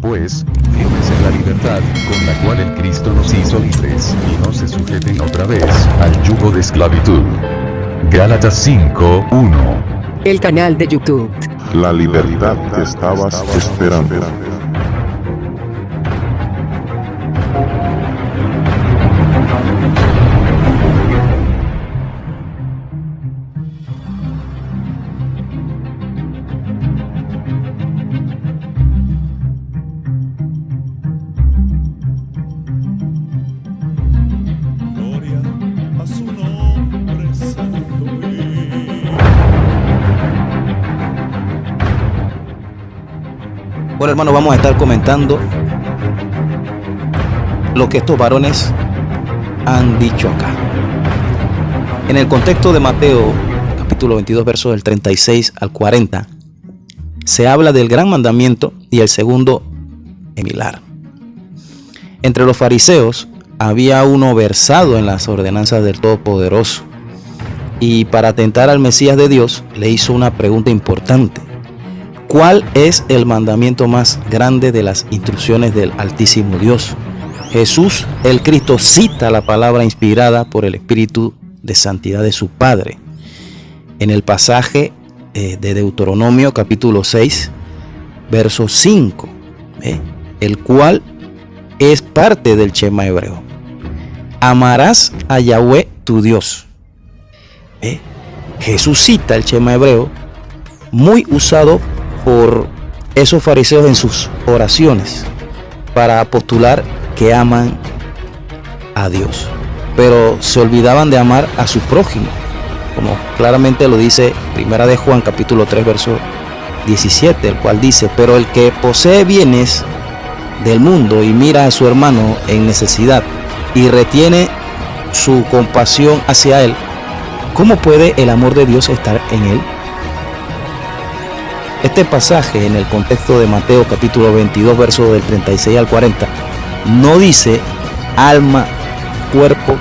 pues, firmes en la libertad, con la cual el Cristo nos hizo libres, y no se sujeten otra vez al yugo de esclavitud. Gálatas 5:1. El canal de YouTube. La libertad que estabas esperando. Gloria a su nombre santo. Bueno, hermanos, vamos a estar comentando lo que estos varones han dicho acá. En el contexto de Mateo, capítulo 22, versos del 36 al 40, se habla del gran mandamiento y el segundo similar. Entre los fariseos había uno versado en las ordenanzas del Todopoderoso, y para tentar al Mesías de Dios le hizo una pregunta importante: ¿cuál es el mandamiento más grande de las instrucciones del Altísimo Dios? Jesús, el Cristo, cita la palabra inspirada por el Espíritu de santidad de su Padre en el pasaje de Deuteronomio capítulo 6, verso 5, el cual es parte del Shema hebreo. Amarás a Yahweh tu Dios. Jesús cita el Shema hebreo, muy usado por esos fariseos en sus oraciones para postular que aman a Dios, pero se olvidaban de amar a su prójimo, como claramente lo dice Primera de Juan capítulo 3 verso 17, el cual dice: pero el que posee bienes del mundo y mira a su hermano en necesidad y retiene su compasión hacia él, ¿cómo puede el amor de Dios estar en él? Este pasaje, en el contexto de Mateo capítulo 22 versos del 36 al 40, no dice alma, cuerpo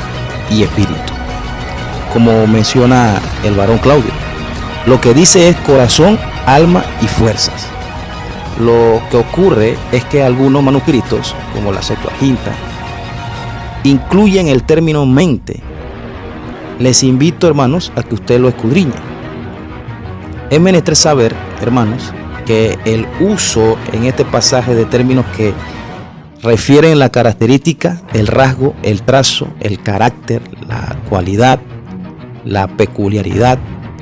y espíritu, como menciona el varón Claudio. Lo que dice es corazón, alma y fuerzas. Lo que ocurre es que algunos manuscritos, como la Septuaginta, incluyen el término mente. Les invito, hermanos, a que usted lo escudriñe. Es menester saber, hermanos, que el uso en este pasaje de términos que refieren la característica, el rasgo, el trazo, el carácter, la cualidad, la peculiaridad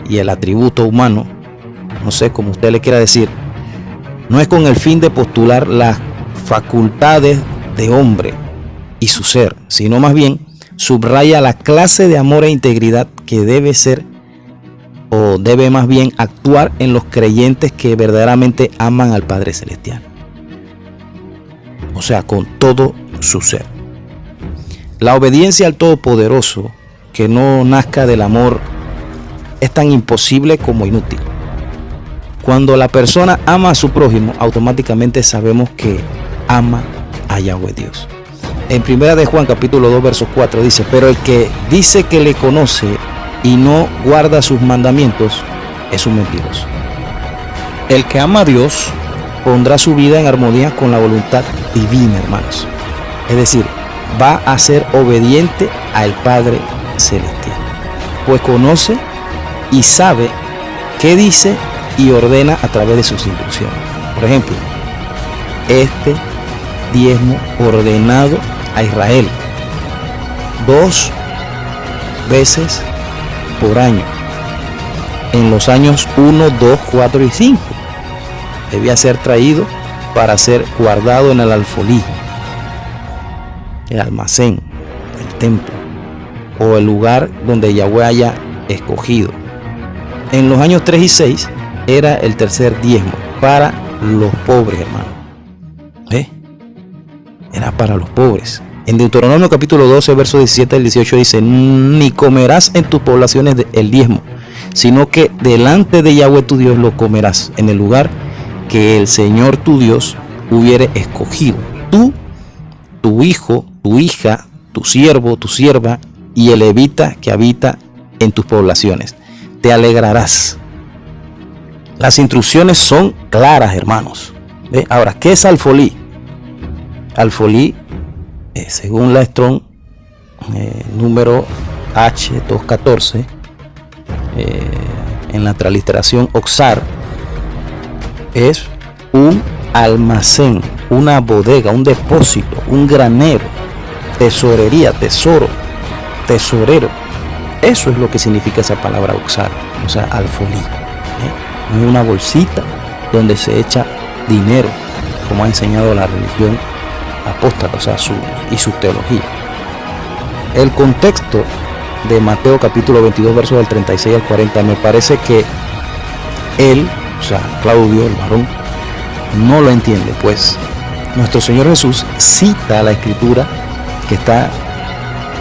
y el atributo humano, no sé cómo usted le quiera decir, no es con el fin de postular las facultades de hombre y su ser, sino más bien subraya la clase de amor e integridad que debe ser, o debe más bien actuar en los creyentes que verdaderamente aman al Padre Celestial, o sea, con todo su ser. La obediencia al Todopoderoso que no nazca del amor es tan imposible como inútil. Cuando la persona ama a su prójimo, automáticamente sabemos que ama a Yahweh Dios. En Primera de Juan capítulo 2 verso 4 dice: pero el que dice que le conoce y no guarda sus mandamientos es un mentiroso. El que ama a Dios pondrá su vida en armonía con la voluntad divina, hermanos. Es decir, va a ser obediente al Padre Celestial, pues conoce y sabe qué dice y ordena a través de sus instrucciones. Por ejemplo, este diezmo ordenado a Israel 2 veces por año, en los años 1, 2, 4 y 5, debía ser traído para ser guardado en el alfolí, el almacén, el templo o el lugar donde Yahweh haya escogido. En los años 3 y 6 era el tercer diezmo para los pobres, hermano. Era para los pobres. En Deuteronomio capítulo 12, versos 17 al 18 dice: ni comerás en tus poblaciones el diezmo, sino que delante de Yahweh tu Dios lo comerás en el lugar que el Señor tu Dios hubiere escogido. Tú, tu hijo, tu hija, tu siervo, tu sierva y el levita que habita en tus poblaciones. Te alegrarás. Las instrucciones son claras, hermanos. Ahora, ¿qué es alfolí? Alfolí, según la Strong, número H214, en la transliteración Oxar, es un almacén, una bodega, un depósito, un granero, tesorería, tesoro, tesorero. Eso es lo que significa esa palabra Oxar, o sea, alfolí. No es una bolsita donde se echa dinero, como ha enseñado la religión apóstata, o sea, y su teología. El contexto de Mateo capítulo 22, versos del 36 al 40, me parece que él, o sea, Claudio, el varón, no lo entiende, pues nuestro Señor Jesús cita la escritura que está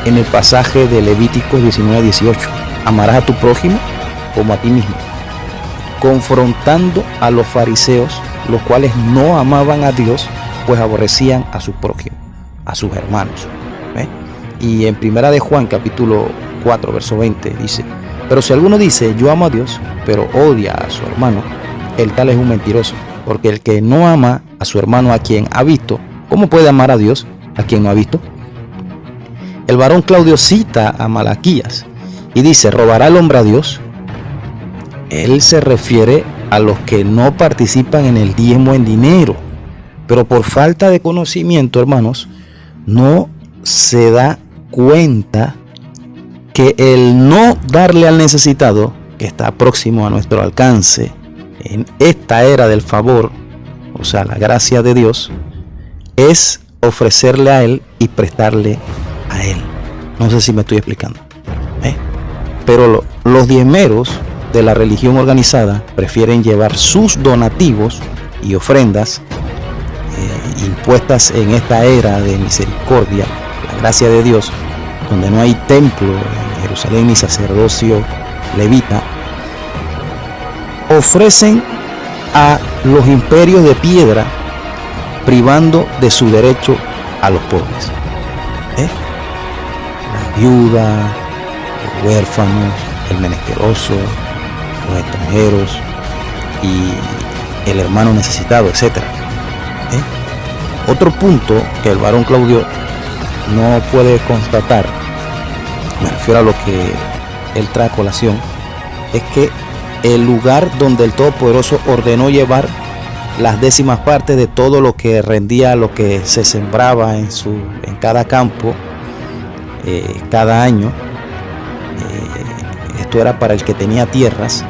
en el pasaje de Levítico 19-18. Amarás a tu prójimo como a ti mismo, confrontando a los fariseos, los cuales no amaban a Dios, pues aborrecían a su prójimo, a sus hermanos. Y en primera de Juan capítulo 4 verso 20 dice: pero si alguno dice yo amo a Dios, pero odia a su hermano, el tal es un mentiroso, porque el que no ama a su hermano a quien ha visto, ¿cómo puede amar a Dios a quien no ha visto? El varón Claudio cita a Malaquías y dice: ¿robará el hombre a Dios? Él se refiere a los que no participan en el diezmo en dinero, pero por falta de conocimiento, hermanos, no se da cuenta que el no darle al necesitado, que está próximo a nuestro alcance en esta era del favor, o sea, la gracia de Dios, es ofrecerle a Él y prestarle a Él. No sé si me estoy explicando. Pero los diezmeros de la religión organizada prefieren llevar sus donativos y ofrendas impuestas en esta era de misericordia, la gracia de Dios, donde no hay templo en Jerusalén ni sacerdocio levita, ofrecen a los imperios de piedra, privando de su derecho a los pobres. La viuda, los huérfanos, el menesteroso, los extranjeros y el hermano necesitado, etc. Otro punto que el varón Claudio no puede constatar, me refiero a lo que él trae a colación, es que el lugar donde el Todopoderoso ordenó llevar las décimas partes de todo lo que rendía, lo que se sembraba en cada campo, cada año, esto era para el que tenía tierras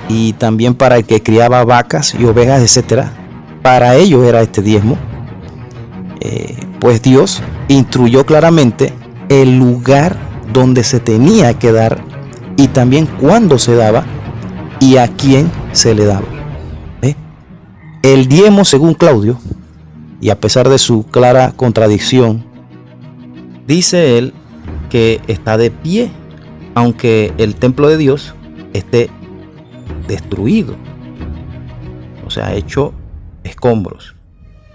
y también para el que criaba vacas y ovejas, etcétera. Para ellos era este diezmo. Pues Dios instruyó claramente el lugar donde se tenía que dar y también cuándo se daba y a quién se le daba. El diezmo, según Claudio, y a pesar de su clara contradicción, dice él que está de pie, aunque el templo de Dios esté destruido, o sea, hecho escombros,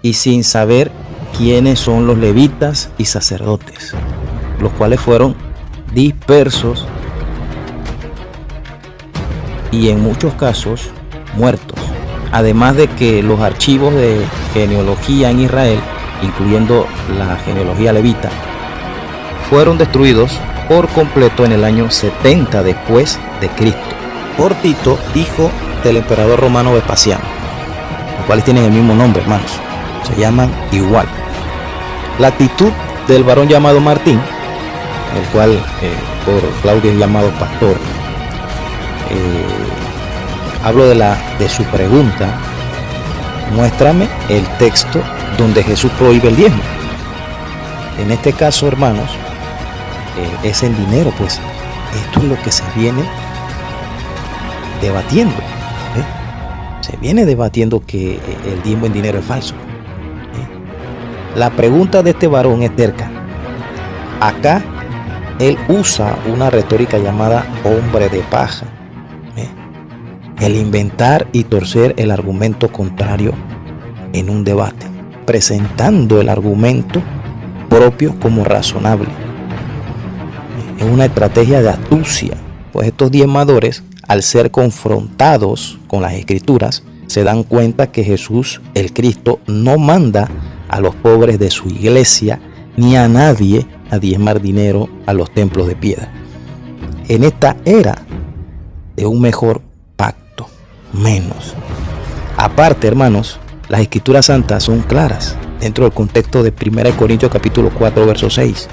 y sin saber quiénes son los levitas y sacerdotes, los cuales fueron dispersos y en muchos casos muertos. Además de que los archivos de genealogía en Israel, incluyendo la genealogía levita, fueron destruidos por completo en el año 70 después de Cristo por Tito, hijo del emperador romano Vespasiano, los cuales tienen el mismo nombre, hermanos, se llaman igual. La actitud del varón llamado Martín, el cual por Claudio es llamado pastor, hablo de su pregunta: muéstrame el texto donde Jesús prohíbe el diezmo. En este caso, hermanos, es en dinero, pues esto es lo que se viene debatiendo. Se viene debatiendo que el diezmo en dinero es falso. La pregunta de este varón es terca. Acá él usa una retórica llamada hombre de paja. El inventar y torcer el argumento contrario en un debate, presentando el argumento propio como razonable. Es una estrategia de astucia, pues estos diezmadores, al ser confrontados con las escrituras, se dan cuenta que Jesús, el Cristo, no manda a los pobres de su iglesia, ni a nadie a diezmar dinero a los templos de piedra. En esta era de un mejor pacto, menos. Aparte, hermanos, las escrituras santas son claras dentro del contexto de 1 Corintios capítulo 4, verso 6,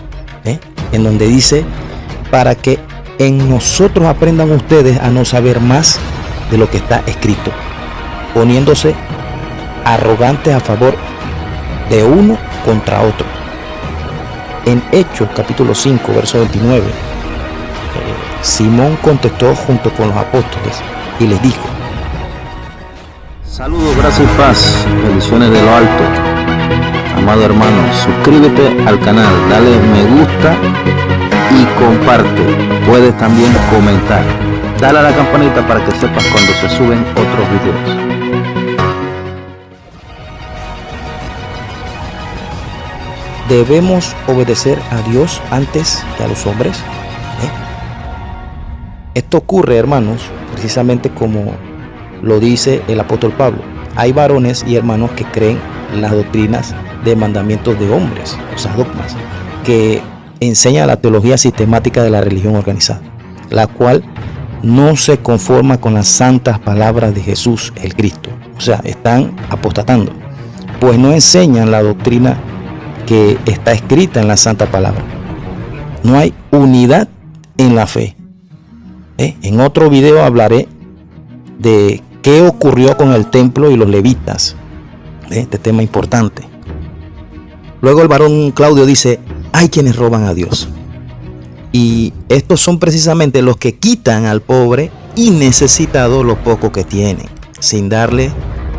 en donde dice, para que en nosotros aprendan ustedes a no saber más de lo que está escrito, poniéndose arrogantes a favor de uno contra otro. En Hechos capítulo 5, verso 29, Simón contestó junto con los apóstoles y les dijo: saludos, gracias y paz, bendiciones de lo alto. Amado hermano, suscríbete al canal, dale me gusta y comparte. Puedes también comentar. Dale a la campanita para que sepas cuando se suben otros videos. ¿Debemos obedecer a Dios antes que a los hombres? Esto ocurre, hermanos, precisamente como lo dice el apóstol Pablo. Hay varones y hermanos que creen las doctrinas de mandamientos de hombres, o sea, dogmas, que enseña la teología sistemática de la religión organizada, la cual no se conforma con las santas palabras de Jesús el Cristo. O sea, están apostatando, pues no enseñan la doctrina que está escrita en la santa palabra. No hay unidad en la fe. En otro video hablaré de qué ocurrió con el templo y los levitas. Este tema importante. Luego el varón Claudio dice: hay quienes roban a Dios. Y estos son precisamente los que quitan al pobre y necesitado lo poco que tienen, sin darle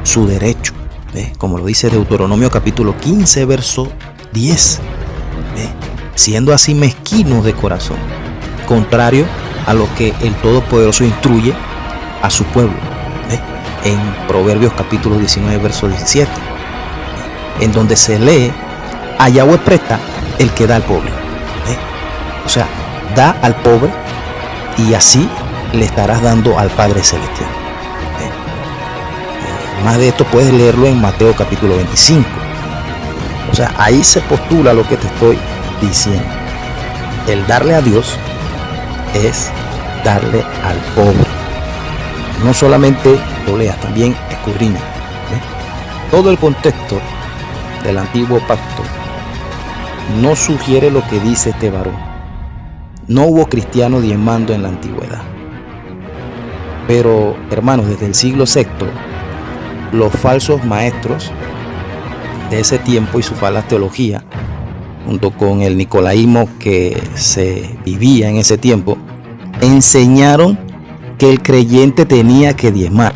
su derecho. Como lo dice Deuteronomio capítulo 15, verso 10. Siendo así mezquinos de corazón, contrario a lo que el Todopoderoso instruye a su pueblo. En Proverbios capítulo 19, verso 17. En donde se lee: a Yahweh presta el que da al pobre. O sea, da al pobre y así le estarás dando al Padre Celestial. Más de esto puedes leerlo en Mateo capítulo 25. O sea, ahí se postula lo que te estoy diciendo. El darle a Dios es darle al pobre. No solamente lo leas, también escudriña. Todo el contexto del antiguo pacto no sugiere lo que dice este varón. No hubo cristiano diezmando en la antigüedad. Pero, hermanos, desde el siglo VI, los falsos maestros de ese tiempo y su falaz teología, junto con el nicolaísmo que se vivía en ese tiempo, enseñaron que el creyente tenía que diezmar.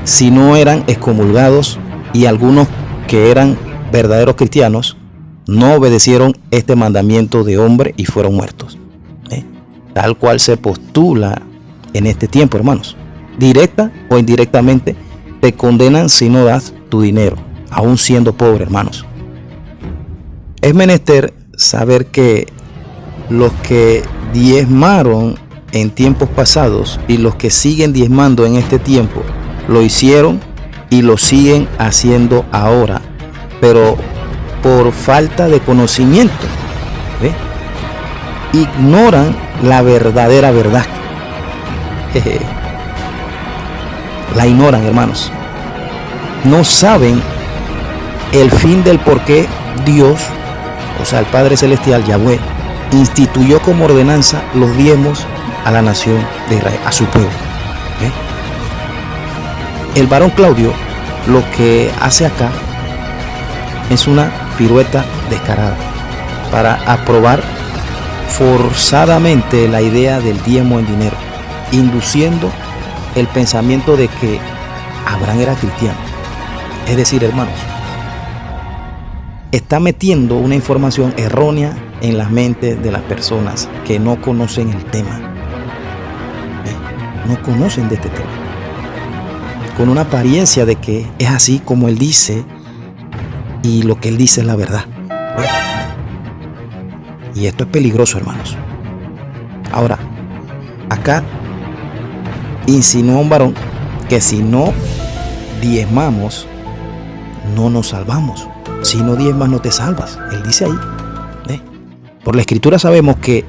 Si no, eran excomulgados, y algunos que eran verdaderos cristianos no obedecieron este mandamiento de hombre y fueron muertos. Tal cual se postula en este tiempo, hermanos. Directa o indirectamente te condenan si no das tu dinero, aún siendo pobre, hermanos. Es menester saber que los que diezmaron en tiempos pasados y los que siguen diezmando en este tiempo lo hicieron y lo siguen haciendo ahora, pero por falta de conocimiento. Ignoran la verdadera verdad. La ignoran, hermanos. No saben el fin del por qué Dios, o sea, el Padre Celestial, Yahweh, instituyó como ordenanza los diezmos a la nación de Israel, a su pueblo. El varón Claudio lo que hace acá es una pirueta descarada para aprobar forzadamente la idea del diezmo en dinero, induciendo el pensamiento de que Abraham era cristiano. Es decir, hermanos, está metiendo una información errónea en las mentes de las personas que no conocen el tema. No conocen de este tema, con una apariencia de que es así como él dice, y lo que él dice es la verdad. Y esto es peligroso, hermanos. Ahora, acá insinúa un varón que si no diezmamos, no nos salvamos. Si no diezmas, no te salvas. Él dice ahí. Por la Escritura sabemos que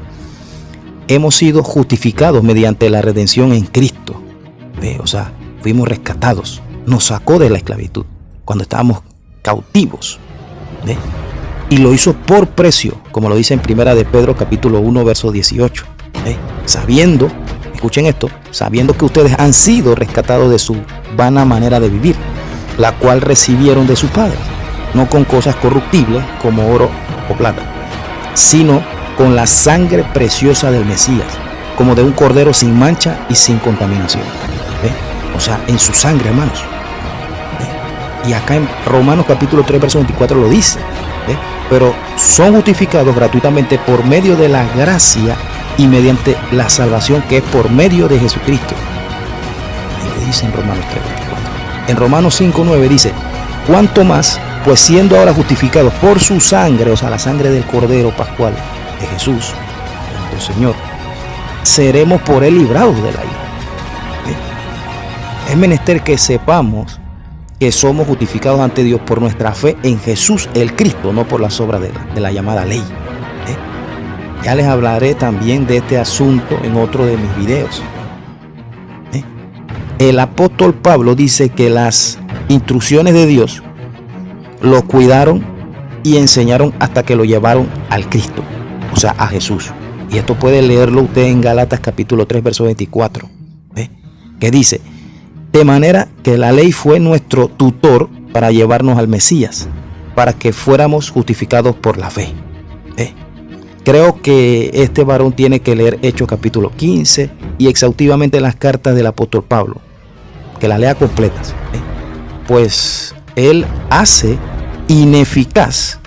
hemos sido justificados mediante la redención en Cristo. O sea, fuimos rescatados. Nos sacó de la esclavitud cuando estábamos cautivos. Y lo hizo por precio, como lo dice en Primera de Pedro capítulo 1 verso 18. Sabiendo, escuchen esto, sabiendo que ustedes han sido rescatados de su vana manera de vivir, la cual recibieron de sus padres, no con cosas corruptibles como oro o plata, sino con la sangre preciosa del Mesías, como de un cordero sin mancha y sin contaminación. O sea, en su sangre, hermanos. Y acá en Romanos capítulo 3 verso 24 lo dice. Pero son justificados gratuitamente por medio de la gracia y mediante la salvación que es por medio de Jesucristo. Ahí le dice en Romanos 3 24. En Romanos 5 9 dice: cuanto más, pues siendo ahora justificados por su sangre, o sea, la sangre del Cordero Pascual de Jesús, nuestro Señor, seremos por él librados de la ira. Es menester que sepamos que somos justificados ante Dios por nuestra fe en Jesús el Cristo, no por las obras de la llamada ley. Ya les hablaré también de este asunto en otro de mis videos. El apóstol Pablo dice que las instrucciones de Dios lo cuidaron y enseñaron hasta que lo llevaron al Cristo, o sea, a Jesús. Y esto puede leerlo usted en Gálatas capítulo 3 verso 24, que dice: de manera que la ley fue nuestro tutor para llevarnos al Mesías, para que fuéramos justificados por la fe. Creo que este varón tiene que leer Hechos capítulo 15 y exhaustivamente las cartas del apóstol Pablo, que las lea completas, pues él hace ineficaz,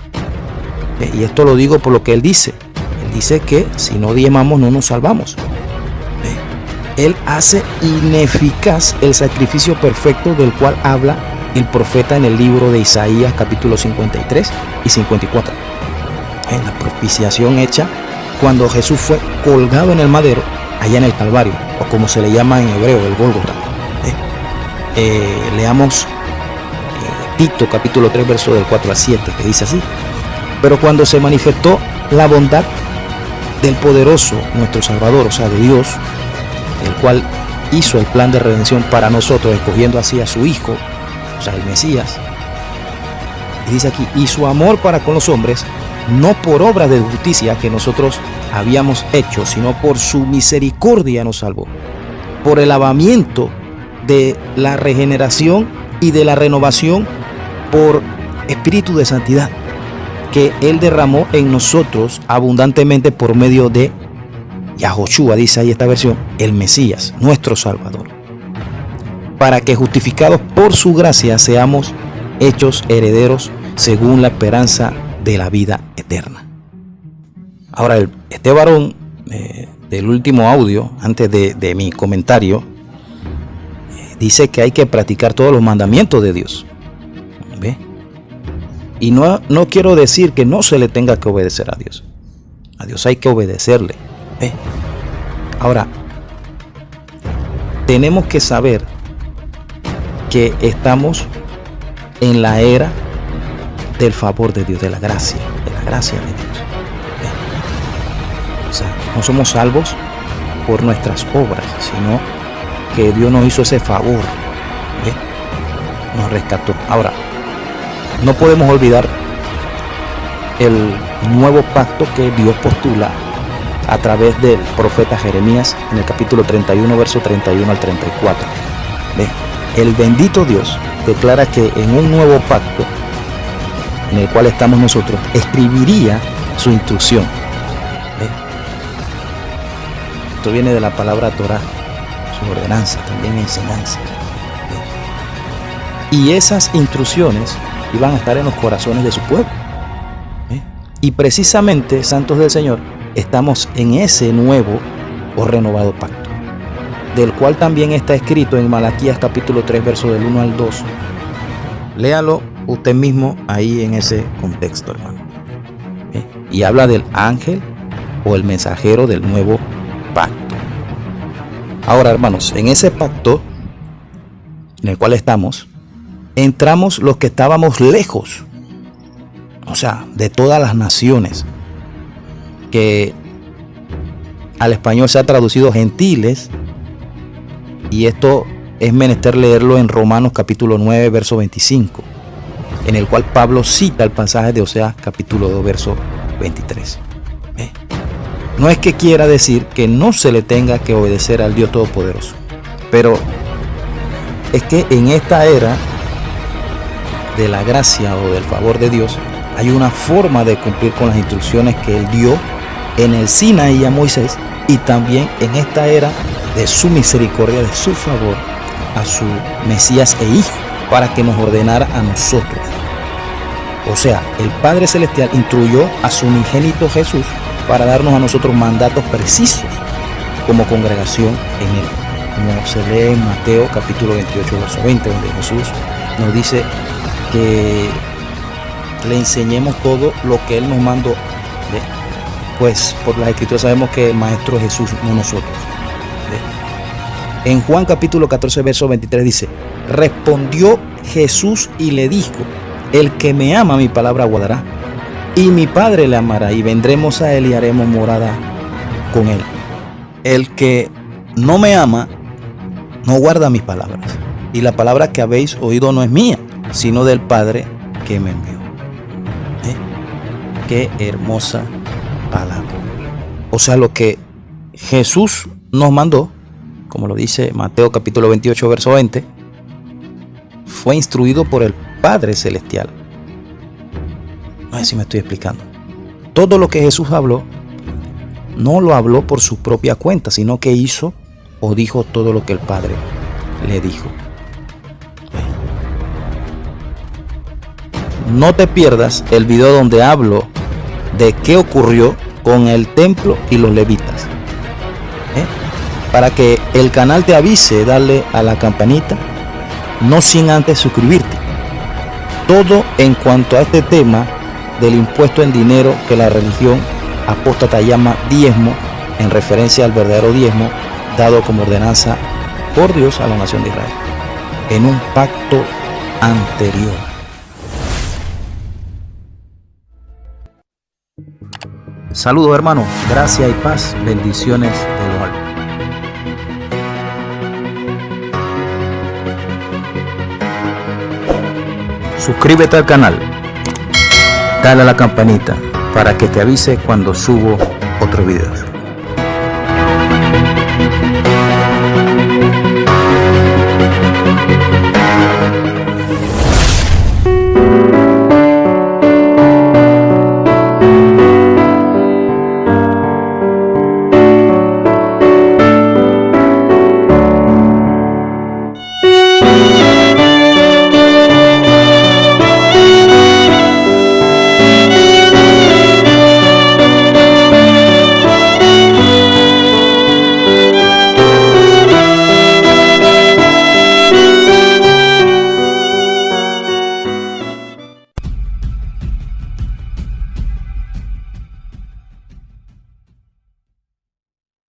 y esto lo digo por lo que él dice que si no diezmamos no nos salvamos. Él hace ineficaz el sacrificio perfecto del cual habla el profeta en el libro de Isaías capítulo 53 y 54. En la propiciación hecha cuando Jesús fue colgado en el madero, allá en el Calvario, o como se le llama en hebreo, el Gólgota. Leamos Tito capítulo 3 verso del 4 al 7, que dice así: pero cuando se manifestó la bondad del poderoso nuestro Salvador, o sea, de Dios, el cual hizo el plan de redención para nosotros, escogiendo así a su Hijo, o sea, el Mesías. Y dice aquí: y su amor para con los hombres, no por obra de justicia que nosotros habíamos hecho, sino por su misericordia nos salvó, por el lavamiento de la regeneración y de la renovación por espíritu de santidad, que Él derramó en nosotros abundantemente por medio de Yahoshua, dice ahí esta versión, el Mesías, nuestro Salvador, para que justificados por su gracia seamos hechos herederos según la esperanza de la vida eterna. Ahora, este varón del último audio, antes de mi comentario, dice que hay que practicar todos los mandamientos de Dios. ¿Ve? Y no quiero decir que no se le tenga que obedecer a Dios. A Dios hay que obedecerle. Ahora, tenemos que saber que estamos en la era del favor de Dios, de la gracia de Dios. O sea, no somos salvos por nuestras obras, sino que Dios nos hizo ese favor, nos rescató. Ahora, no podemos olvidar el nuevo pacto que Dios postula a través del profeta Jeremías en el capítulo 31, verso 31 al 34. El bendito Dios declara que en un nuevo pacto, en el cual estamos nosotros, escribiría su instrucción. Esto viene de la palabra Torah, su ordenanza, también enseñanza. Y esas instrucciones iban a estar en los corazones de su pueblo. Y precisamente, santos del Señor, estamos en ese nuevo o renovado pacto, del cual también está escrito en Malaquías capítulo 3, verso del 1 al 2. Léalo usted mismo ahí en ese contexto, hermano. Y habla del ángel o el mensajero del nuevo pacto. Ahora, hermanos, en ese pacto en el cual estamos, entramos los que estábamos lejos, o sea, de todas las naciones, que al español se ha traducido gentiles, y esto es menester leerlo en Romanos capítulo 9, verso 25, en el cual Pablo cita el pasaje de Oseas capítulo 2, verso 23. No es que quiera decir que no se le tenga que obedecer al Dios Todopoderoso, pero es que en esta era de la gracia o del favor de Dios hay una forma de cumplir con las instrucciones que Él dio en el Sinaí a Moisés, y también en esta era de su misericordia, de su favor a su Mesías e Hijo, para que nos ordenara a nosotros. O sea, el Padre Celestial instruyó a su unigénito Jesús para darnos a nosotros mandatos precisos como congregación en Él, como se lee en Mateo capítulo 28, verso 20, donde Jesús nos dice que le enseñemos todo lo que Él nos mandó. Pues por las Escrituras sabemos que el Maestro es Jesús, no nosotros. En Juan capítulo 14, verso 23 dice: respondió Jesús y le dijo: el que me ama, mi palabra guardará, y mi Padre le amará, y vendremos a Él y haremos morada con Él. El que no me ama, no guarda mis palabras, y la palabra que habéis oído no es mía, sino del Padre que me envió. Qué hermosa palabra. O sea, lo que Jesús nos mandó, como lo dice Mateo capítulo 28, verso 20, fue instruido por el Padre Celestial. No sé si me estoy explicando. Todo lo que Jesús habló, no lo habló por su propia cuenta, sino que hizo o dijo todo lo que el Padre le dijo. No te pierdas el video donde hablo de qué ocurrió con el templo y los levitas. Para que el canal te avise, dale a la campanita, no sin antes suscribirte. Todo en cuanto a este tema del impuesto en dinero que la religión apóstata llama diezmo, en referencia al verdadero diezmo dado como ordenanza por Dios a la nación de Israel en un pacto anterior. Saludos hermanos, gracia y paz, bendiciones de lo alto. Suscríbete al canal, dale a la campanita para que te avise cuando subo otros videos.